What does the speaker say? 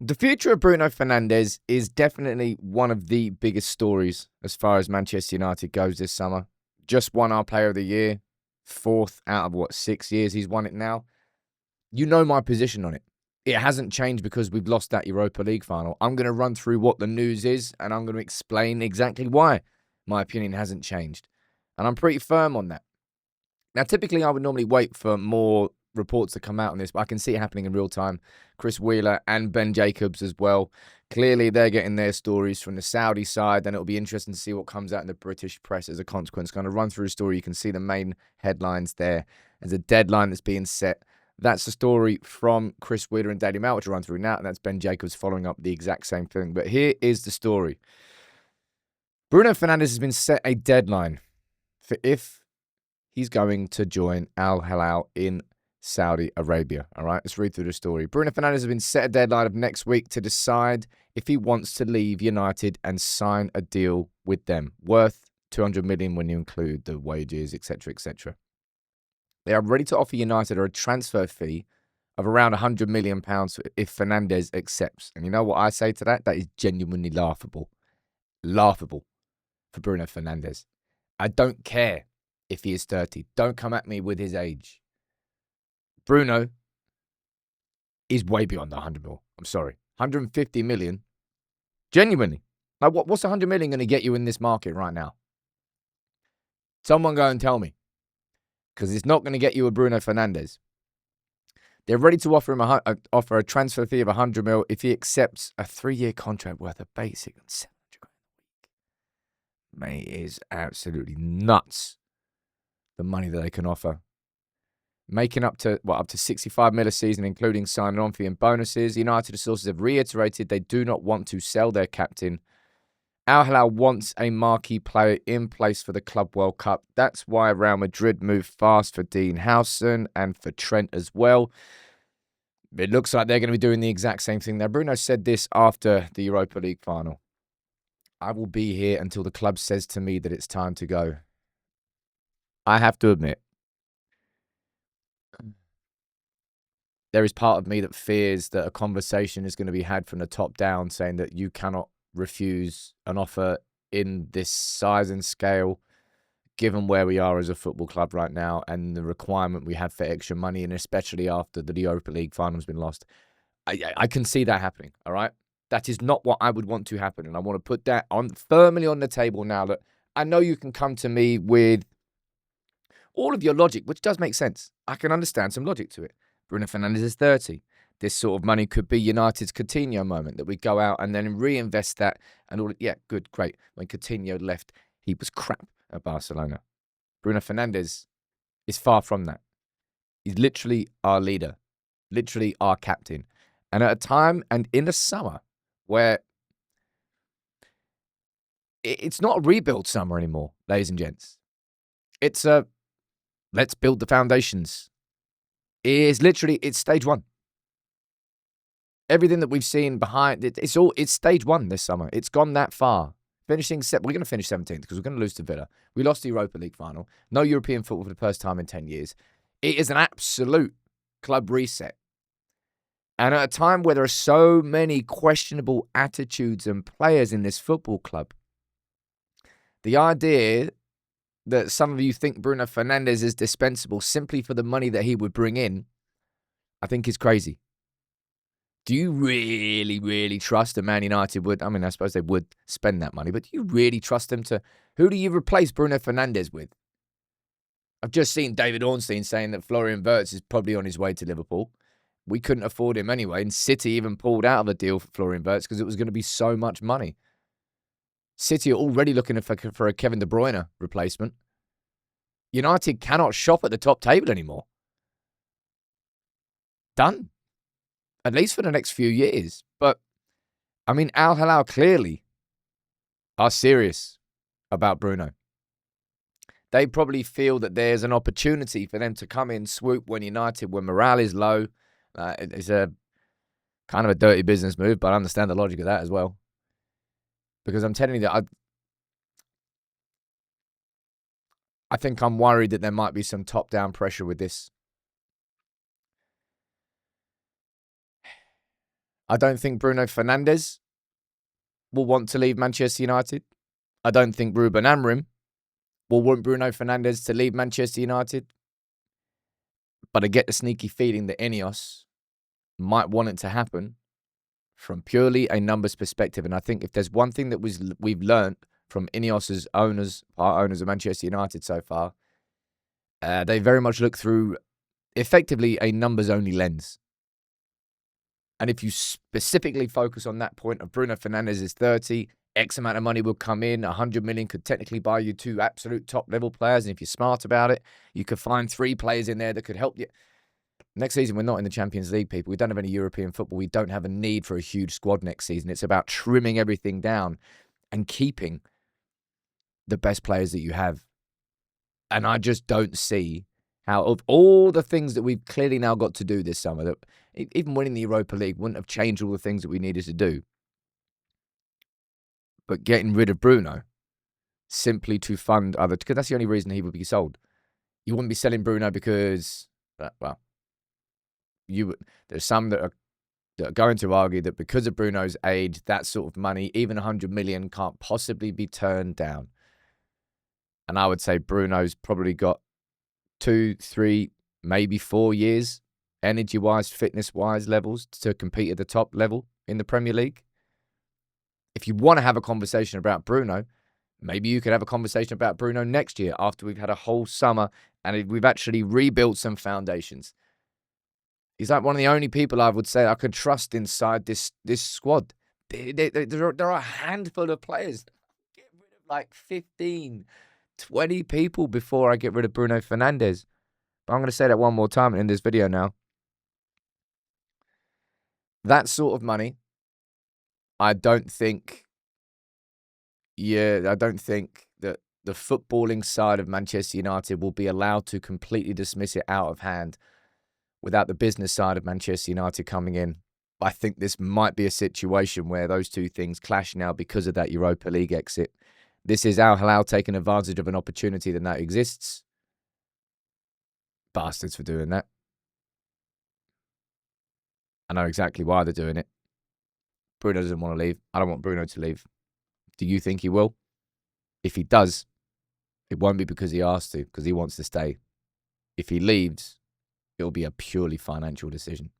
The future of Bruno Fernandes is definitely one of the biggest stories as far as Manchester United goes this summer. Just won our Player of the Year, fourth out of 6 years he's won it now. You know my position on it. It hasn't changed because we've lost that Europa League final. I'm going to run through what the news is and I'm going to explain exactly why my opinion hasn't changed. And I'm pretty firm on that. Now, typically, I would normally wait for more reports to come out on this, but I can see it happening in real time. Chris Wheeler and Ben Jacobs as well. Clearly, they're getting their stories from the Saudi side, and it'll be interesting to see what comes out in the British press as a consequence. Going to run through a story. You can see the main headlines there. There's a deadline that's being set. That's the story from Chris Wheeler and Daily Mail, which I'll run through now, and that's Ben Jacobs following up the exact same thing. But here is the story. Bruno Fernandes has been set a deadline for if he's going to join Al-Hilal in Saudi Arabia. All right, let's read through the story. Bruno Fernandes has been set a deadline of next week to decide if he wants to leave United and sign a deal with them, worth 200 million when you include the wages, etc., etc. They are ready to offer United a transfer fee of around £100 million if Fernandes accepts. And you know what I say to that? That is genuinely laughable. Laughable for Bruno Fernandes. I don't care if he is 30. Don't come at me with his age. Bruno is way beyond the 100 mil. I'm sorry. 150 million. Genuinely. Like, what's 100 million going to get you in this market right now? Someone go and tell me. Because it's not going to get you a Bruno Fernandes. They're ready to offer him a transfer fee of 100 mil if he accepts a 3-year contract worth a basic and 700 grand a week. Mate, it is absolutely nuts. The money that they can offer. Making up to 65 mil a season, including signing on fee and bonuses. United sources have reiterated they do not want to sell their captain. Al-Hilal wants a marquee player in place for the Club World Cup. That's why Real Madrid moved fast for Dean Howson and for Trent as well. It looks like they're going to be doing the exact same thing. Now, Bruno said this after the Europa League final. I will be here until the club says to me that it's time to go. I have to admit, there is part of me that fears that a conversation is going to be had from the top down saying that you cannot refuse an offer in this size and scale, given where we are as a football club right now and the requirement we have for extra money, and especially after the Europa League final has been lost. I can see that happening, all right? That is not what I would want to happen, and I want to put that firmly on the table now. That I know you can come to me with all of your logic, which does make sense. I can understand some logic to it. Bruno Fernandes is 30. This sort of money could be United's Coutinho moment, that we go out and then reinvest that and all. Yeah, good, great. When Coutinho left, he was crap at Barcelona. Bruno Fernandes is far from that. He's literally our leader, literally our captain. And at a time and in the summer where it's not a rebuild summer anymore, ladies and gents. It's a let's build the foundations. It's stage one. Everything that we've seen behind it, it's stage one this summer. It's gone that far. We're going to finish 17th because we're going to lose to Villa. We lost the Europa League final. No European football for the first time in 10 years. It is an absolute club reset. And at a time where there are so many questionable attitudes and players in this football club, the idea that some of you think Bruno Fernandes is dispensable simply for the money that he would bring in, I think is crazy. Do you really, really trust that Man United would? I mean, I suppose they would spend that money, but do you really trust them to? Who do you replace Bruno Fernandes with? I've just seen David Ornstein saying that Florian Wirtz is probably on his way to Liverpool. We couldn't afford him anyway, and City even pulled out of the deal for Florian Wirtz because it was going to be so much money. City are already looking for a Kevin De Bruyne replacement. United cannot shop at the top table anymore. Done. At least for the next few years. But, I mean, Al-Hilal clearly are serious about Bruno. They probably feel that there's an opportunity for them to come in, swoop when morale is low. It's a kind of a dirty business move, but I understand the logic of that as well. Because I'm telling you that I think I'm worried that there might be some top-down pressure with this. I don't think Bruno Fernandes will want to leave Manchester United. I don't think Ruben Amorim will want Bruno Fernandes to leave Manchester United. But I get the sneaky feeling that Ineos might want it to happen from purely a numbers perspective. And I think if there's one thing that we've learned from Ineos's owners, our owners of Manchester United so far, they very much look through effectively a numbers-only lens. And if you specifically focus on that point of Bruno Fernandes is 30, X amount of money will come in, 100 million could technically buy you 2 absolute top-level players. And if you're smart about it, you could find 3 players in there that could help you. Next season, we're not in the Champions League, people. We don't have any European football. We don't have a need for a huge squad next season. It's about trimming everything down and keeping the best players that you have. And I just don't see how, of all the things that we've clearly now got to do this summer, that even winning the Europa League wouldn't have changed all the things that we needed to do. But getting rid of Bruno simply to fund other, because that's the only reason he would be sold. You wouldn't be selling Bruno because, well, there's some that are going to argue that because of Bruno's age, that sort of money, even 100 million, can't possibly be turned down. And I would say Bruno's probably got 2, 3, maybe 4 years, energy-wise, fitness-wise levels to compete at the top level in the Premier League. If you want to have a conversation about Bruno, maybe you could have a conversation about Bruno next year after we've had a whole summer and we've actually rebuilt some foundations. He's like one of the only people I would say I could trust inside this squad. There are a handful of players. Get rid of like 15, 20 people before I get rid of Bruno Fernandes. But I'm going to say that one more time in this video now. That sort of money, I don't think that the footballing side of Manchester United will be allowed to completely dismiss it out of hand without the business side of Manchester United coming in. I think this might be a situation where those two things clash now because of that Europa League exit. This is Al-Hilal taking advantage of an opportunity that now exists. Bastards for doing that. I know exactly why they're doing it. Bruno doesn't want to leave. I don't want Bruno to leave. Do you think he will? If he does, it won't be because he asked to, because he wants to stay. If he leaves, it'll be a purely financial decision.